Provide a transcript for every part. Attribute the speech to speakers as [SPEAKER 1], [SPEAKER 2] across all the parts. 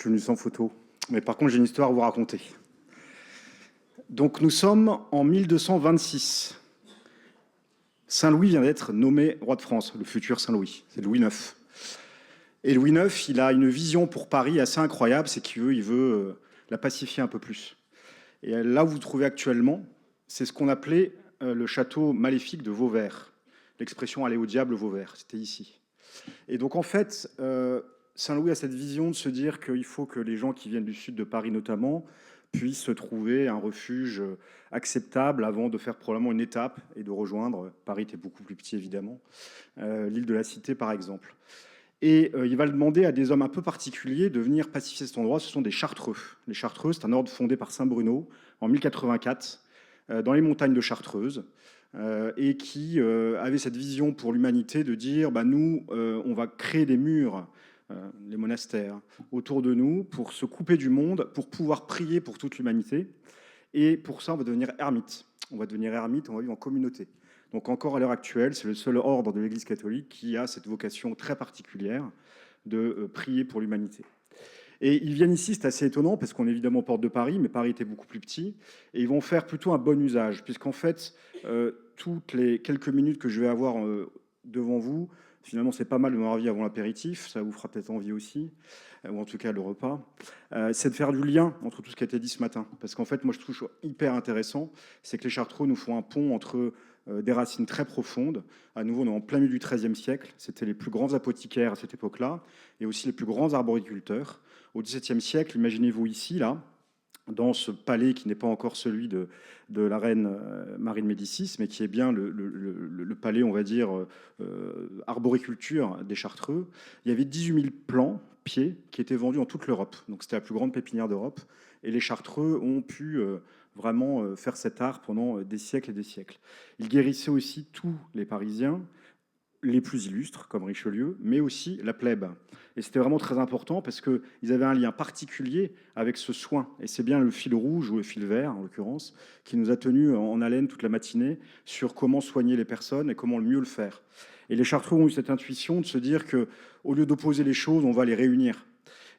[SPEAKER 1] suis venu sans photo. Mais par contre, j'ai une histoire à vous raconter. Donc, nous sommes en 1226. Saint-Louis vient d'être nommé roi de France, le futur Saint-Louis. C'est Louis IX. Et Louis IX, il a une vision pour Paris assez incroyable, c'est qu'il veut la pacifier un peu plus. Et là où vous vous trouvez actuellement, c'est ce qu'on appelait le château maléfique de Vauvert. L'expression aller au diable Vauvert, c'était ici. Et donc en fait, Saint-Louis a cette vision de se dire qu'il faut que les gens qui viennent du sud de Paris notamment puissent se trouver un refuge acceptable avant de faire probablement une étape et de rejoindre, Paris était beaucoup plus petit évidemment, l'île de la Cité par exemple. Et il va le demander à des hommes un peu particuliers de venir pacifier cet endroit, ce sont des Chartreux. Les Chartreux, c'est un ordre fondé par Saint Bruno en 1084 dans les montagnes de Chartreuse. Et qui avait cette vision pour l'humanité de dire nous, on va créer des murs, les monastères, autour de nous, pour se couper du monde, pour pouvoir prier pour toute l'humanité. Et pour ça, on va devenir ermite. On va devenir ermite, on va vivre en communauté. Donc encore à l'heure actuelle, c'est le seul ordre de l'Église catholique qui a cette vocation très particulière de prier pour l'humanité. Et ils viennent ici, c'est assez étonnant, parce qu'on est évidemment aux portes de Paris, mais Paris était beaucoup plus petit, et ils vont faire plutôt un bon usage, puisqu'en fait, toutes les quelques minutes que je vais avoir devant vous, finalement c'est pas mal de m'avoir envie avant l'apéritif, ça vous fera peut-être envie aussi, ou en tout cas le repas, c'est de faire du lien entre tout ce qui a été dit ce matin. Parce qu'en fait, moi je trouve hyper intéressant, c'est que les Chartreux nous font un pont entre des racines très profondes. À nouveau, on est en plein milieu du XIIIe siècle, c'était les plus grands apothicaires à cette époque-là, et aussi les plus grands arboriculteurs. Au XVIIe siècle, imaginez-vous ici, là, dans ce palais qui n'est pas encore celui de la reine Marie de Médicis, mais qui est bien le palais, on va dire, arboriculture des Chartreux, il y avait 18 000 plants, pieds, qui étaient vendus en toute l'Europe. Donc c'était la plus grande pépinière d'Europe. Et les Chartreux ont pu vraiment faire cet art pendant des siècles et des siècles. Ils guérissaient aussi tous les Parisiens, les plus illustres, comme Richelieu, mais aussi la plèbe. Et c'était vraiment très important parce qu'ils avaient un lien particulier avec ce soin. Et c'est bien le fil rouge, ou le fil vert en l'occurrence, qui nous a tenus en haleine toute la matinée sur comment soigner les personnes et comment le mieux le faire. Et les Chartreux ont eu cette intuition de se dire qu'au lieu d'opposer les choses, on va les réunir.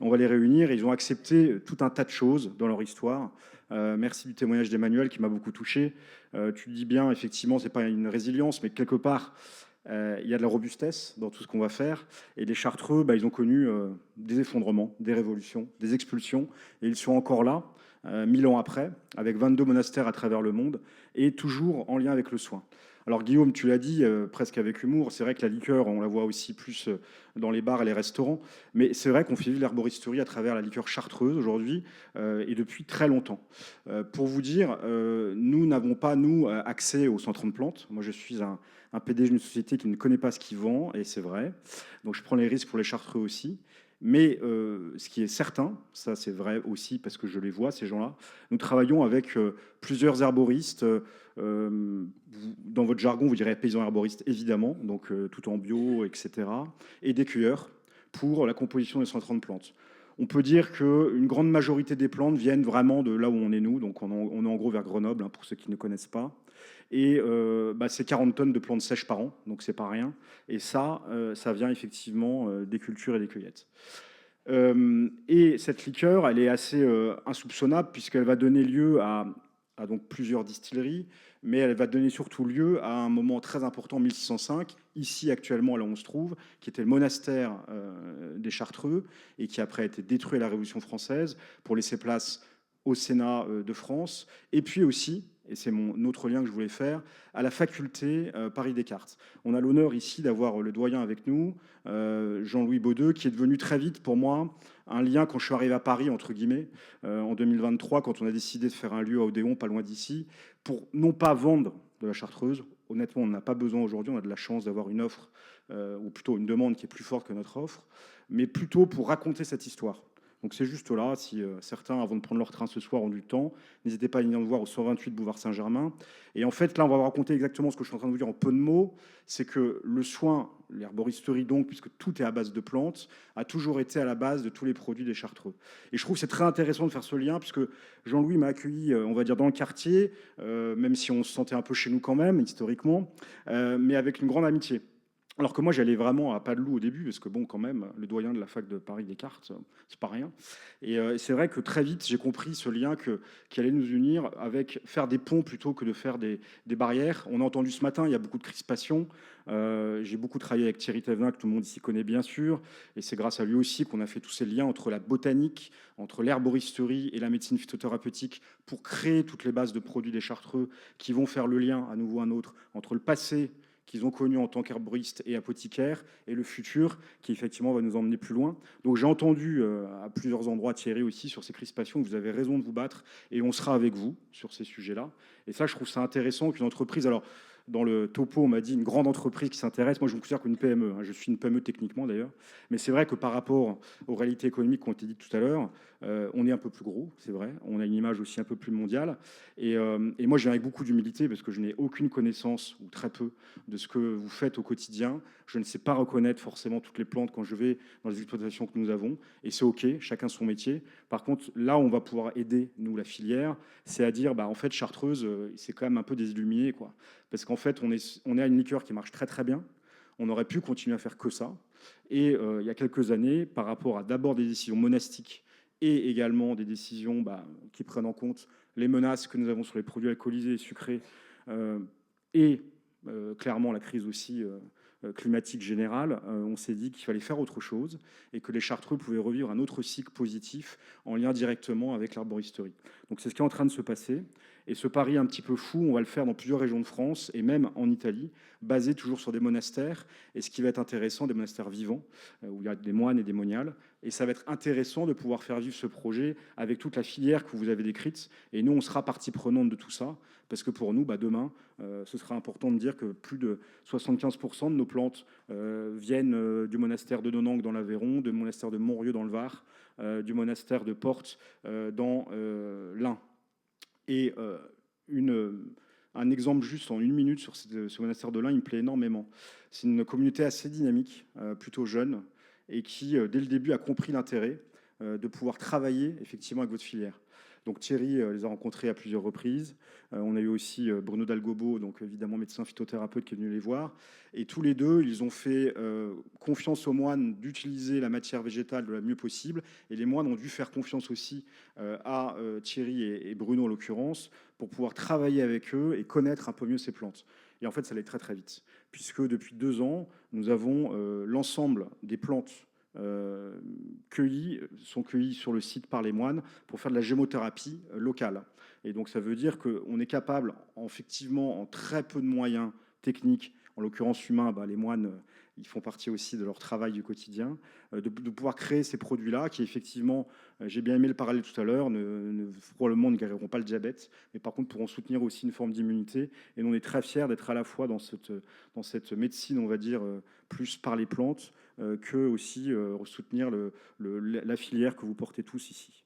[SPEAKER 1] On va les réunir et ils ont accepté tout un tas de choses dans leur histoire. Merci du témoignage d'Emmanuel qui m'a beaucoup touché. Tu le dis bien, effectivement, c'est pas une résilience, mais quelque part, il y a de la robustesse dans tout ce qu'on va faire. Et les Chartreux, ils ont connu des effondrements, des révolutions, des expulsions. Et ils sont encore là, 1000 ans après, avec 22 monastères à travers le monde, et toujours en lien avec le soin. Alors Guillaume, tu l'as dit presque avec humour, c'est vrai que la liqueur, on la voit aussi plus dans les bars et les restaurants, mais c'est vrai qu'on fait vivre l'herboristerie à travers la liqueur chartreuse aujourd'hui et depuis très longtemps. Pour vous dire, nous n'avons pas, nous, accès aux 130 plantes. Moi, je suis un PDG d'une société qui ne connaît pas ce qu'il vend, et c'est vrai. Donc je prends les risques pour les Chartreux aussi. Mais ce qui est certain, ça c'est vrai aussi parce que je les vois, ces gens-là, nous travaillons avec plusieurs herboristes. Dans votre jargon, vous direz paysans herboristes, évidemment, donc tout en bio, etc. Et des cueilleurs pour la composition des 130 plantes. On peut dire qu'une grande majorité des plantes viennent vraiment de là où on est nous, donc on est en gros vers Grenoble, pour ceux qui ne connaissent pas. Et c'est 40 tonnes de plantes sèches par an, donc c'est pas rien. Et ça vient effectivement des cultures et des cueillettes. Et cette liqueur, elle est assez insoupçonnable puisqu'elle va donner lieu à donc plusieurs distilleries, mais elle va donner surtout lieu à un moment très important en 1605, ici actuellement là où on se trouve, qui était le monastère des Chartreux et qui après a été détruit à la Révolution française pour laisser place au Sénat de France, et puis aussi, et c'est mon autre lien que je voulais faire, à la faculté Paris-Descartes. On a l'honneur ici d'avoir le doyen avec nous, Jean-Louis Baudeux, qui est devenu très vite pour moi un lien quand je suis arrivé à Paris, entre guillemets, en 2023, quand on a décidé de faire un lieu à Odéon, pas loin d'ici, pour non pas vendre de la chartreuse. Honnêtement, on n'a pas besoin aujourd'hui, on a de la chance d'avoir une offre, ou plutôt une demande qui est plus forte que notre offre, mais plutôt pour raconter cette histoire. Donc c'est juste là, si certains, avant de prendre leur train ce soir, ont du temps, n'hésitez pas à venir nous voir au 128 boulevard Saint-Germain. Et en fait, là, on va vous raconter exactement ce que je suis en train de vous dire en peu de mots, c'est que le soin, l'herboristerie donc, puisque tout est à base de plantes, a toujours été à la base de tous les produits des Chartreux. Et je trouve que c'est très intéressant de faire ce lien, puisque Jean-Louis m'a accueilli, on va dire, dans le quartier, même si on se sentait un peu chez nous quand même, historiquement, mais avec une grande amitié. Alors que moi, j'allais vraiment à pas de loup au début, parce que bon, quand même, le doyen de la fac de Paris Descartes, c'est pas rien. Et c'est vrai que très vite, j'ai compris ce lien qui allait nous unir avec faire des ponts plutôt que de faire des barrières. On a entendu ce matin, il y a beaucoup de crispation. J'ai beaucoup travaillé avec Thierry Thévenin, que tout le monde ici connaît bien sûr. Et c'est grâce à lui aussi qu'on a fait tous ces liens entre la botanique, entre l'herboristerie et la médecine phytothérapeutique pour créer toutes les bases de produits des Chartreux qui vont faire le lien, à nouveau un autre, entre le passé qu'ils ont connu en tant qu'herboristes et apothicaires, et le futur qui effectivement va nous emmener plus loin. Donc j'ai entendu à plusieurs endroits Thierry aussi sur ces crispations, vous avez raison de vous battre, et on sera avec vous sur ces sujets-là. Et ça, je trouve ça intéressant qu'une entreprise, alors dans le topo, on m'a dit une grande entreprise qui s'intéresse. Moi, je me considère comme une PME. Hein. Je suis une PME techniquement d'ailleurs. Mais c'est vrai que par rapport aux réalités économiques qui ont été dites tout à l'heure, on est un peu plus gros, c'est vrai. On a une image aussi un peu plus mondiale. Et moi, je viens avec beaucoup d'humilité parce que je n'ai aucune connaissance, ou très peu, de ce que vous faites au quotidien. Je ne sais pas reconnaître forcément toutes les plantes quand je vais dans les exploitations que nous avons. Et c'est OK, chacun son métier. Par contre, là où on va pouvoir aider, nous, la filière, c'est à dire, bah, en fait, Chartreuse, c'est quand même un peu des illuminés, quoi. Parce qu'en fait, on est à une liqueur qui marche très très bien. On aurait pu continuer à faire que ça. Et il y a quelques années, par rapport à d'abord des décisions monastiques et également des décisions qui prennent en compte les menaces que nous avons sur les produits alcoolisés et sucrés, et clairement la crise aussi climatique générale, on s'est dit qu'il fallait faire autre chose et que les Chartreux pouvaient revivre un autre cycle positif en lien directement avec l'arboristerie. Donc c'est ce qui est en train de se passer. Et ce pari un petit peu fou, on va le faire dans plusieurs régions de France et même en Italie, basé toujours sur des monastères. Et ce qui va être intéressant, des monastères vivants, où il y a des moines et des moniales. Et ça va être intéressant de pouvoir faire vivre ce projet avec toute la filière que vous avez décrite. Et nous, on sera partie prenante de tout ça, parce que pour nous, demain, ce sera important de dire que plus de 75% de nos plantes viennent du monastère de Nonangue dans l'Aveyron, du monastère de Montrieux dans le Var, du monastère de Portes dans l'Ain. Et un exemple juste en une minute sur ce monastère de l'Ain, il me plaît énormément. C'est une communauté assez dynamique, plutôt jeune, et qui, dès le début, a compris l'intérêt de pouvoir travailler effectivement avec votre filière. Donc Thierry les a rencontrés à plusieurs reprises. On a eu aussi Bruno Dalgobo, donc évidemment médecin phytothérapeute, qui est venu les voir. Et tous les deux, ils ont fait confiance aux moines d'utiliser la matière végétale de la mieux possible. Et les moines ont dû faire confiance aussi à Thierry et Bruno en l'occurrence, pour pouvoir travailler avec eux et connaître un peu mieux ces plantes. Et en fait, ça allait très très vite, puisque depuis 2 ans, nous avons l'ensemble des plantes sont cueillis sur le site par les moines pour faire de la gémothérapie locale. Et donc ça veut dire qu'on est capable, effectivement, en très peu de moyens techniques, en l'occurrence humains, les moines, ils font partie aussi de leur travail du quotidien, de pouvoir créer ces produits-là qui, effectivement, j'ai bien aimé le parallèle tout à l'heure, probablement ne guériront pas le diabète, mais par contre pourront soutenir aussi une forme d'immunité. Et on est très fiers d'être à la fois dans cette médecine, on va dire, plus par les plantes, que aussi soutenir la filière que vous portez tous ici.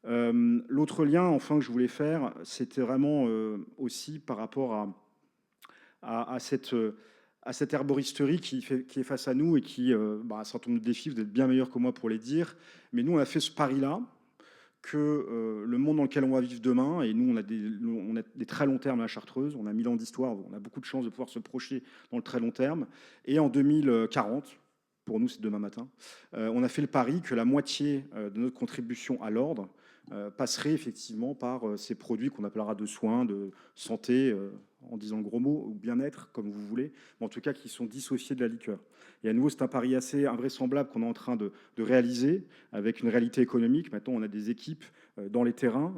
[SPEAKER 1] L'autre lien, enfin, que je voulais faire, c'était vraiment aussi par rapport à cette herboristerie qui est face à nous et qui un certain nombre de défis, vous êtes bien meilleurs que moi pour les dire, mais nous, on a fait ce pari-là, que le monde dans lequel on va vivre demain, et nous, on a des très longs termes à la Chartreuse, on a 1000 ans d'histoire, on a beaucoup de chance de pouvoir se projeter dans le très long terme, et en 2040, pour nous c'est demain matin, on a fait le pari que la moitié de notre contribution à l'ordre passerait effectivement par ces produits qu'on appellera de soins, de santé, en disant le gros mot, ou bien-être, comme vous voulez, mais en tout cas qui sont dissociés de la liqueur. Et à nouveau, c'est un pari assez invraisemblable qu'on est en train de réaliser avec une réalité économique. Maintenant, on a des équipes dans les terrains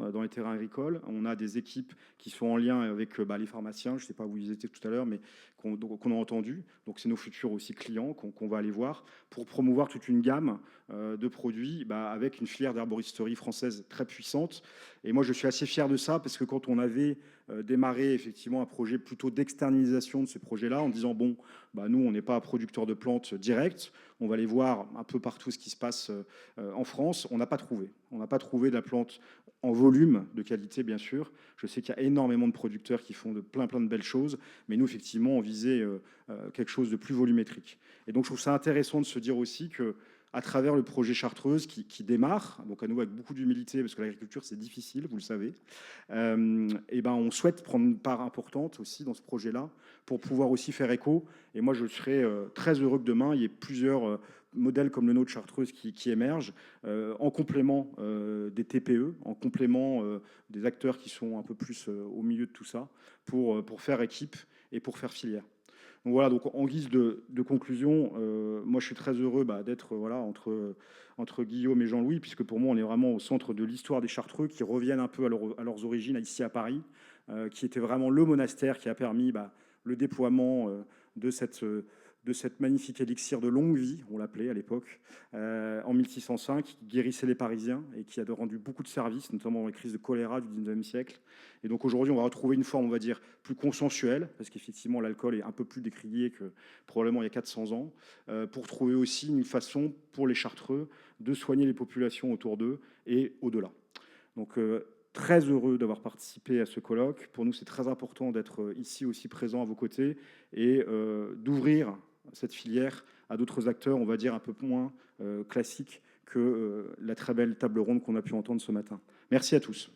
[SPEAKER 1] agricoles. On a des équipes qui sont en lien avec les pharmaciens. Je ne sais pas où ils étaient tout à l'heure, mais qu'on a entendu. Donc, c'est nos futurs aussi clients qu'on va aller voir pour promouvoir toute une gamme de produits avec une filière d'herboristerie française très puissante. Et moi, je suis assez fier de ça parce que quand on avait démarré effectivement un projet plutôt d'externalisation de ce projet-là, en disant bon, nous, on n'est pas producteur de plantes direct, on va aller voir un peu partout ce qui se passe en France. On n'a pas trouvé. On n'a pas trouvé de la plante en volume de qualité, bien sûr. Je sais qu'il y a énormément de producteurs qui font plein de belles choses, mais nous, effectivement, on visait quelque chose de plus volumétrique. Et donc, je trouve ça intéressant de se dire aussi que à travers le projet Chartreuse qui démarre, donc à nouveau avec beaucoup d'humilité, parce que l'agriculture c'est difficile, vous le savez, et ben on souhaite prendre une part importante aussi dans ce projet-là pour pouvoir aussi faire écho. Et moi je serais très heureux que demain il y ait plusieurs modèles comme le nôtre Chartreuse qui émergent en complément des TPE, en complément des acteurs qui sont un peu plus au milieu de tout ça, pour faire équipe et pour faire filière. Donc voilà, donc en guise de conclusion, moi je suis très heureux d'être voilà, entre Guillaume et Jean-Louis, puisque pour moi on est vraiment au centre de l'histoire des Chartreux qui reviennent un peu à leurs origines ici à Paris, qui était vraiment le monastère qui a permis le déploiement de cette magnifique élixir de longue vie, on l'appelait à l'époque, en 1605, qui guérissait les Parisiens et qui a rendu beaucoup de services, notamment dans les crises de choléra du 19e siècle. Et donc aujourd'hui, on va retrouver une forme, on va dire, plus consensuelle, parce qu'effectivement, l'alcool est un peu plus décrié que probablement il y a 400 ans, pour trouver aussi une façon pour les Chartreux de soigner les populations autour d'eux et au-delà. Donc, très heureux d'avoir participé à ce colloque. Pour nous, c'est très important d'être ici aussi présent à vos côtés et d'ouvrir cette filière à d'autres acteurs, on va dire, un peu moins classiques que la très belle table ronde qu'on a pu entendre ce matin. Merci à tous.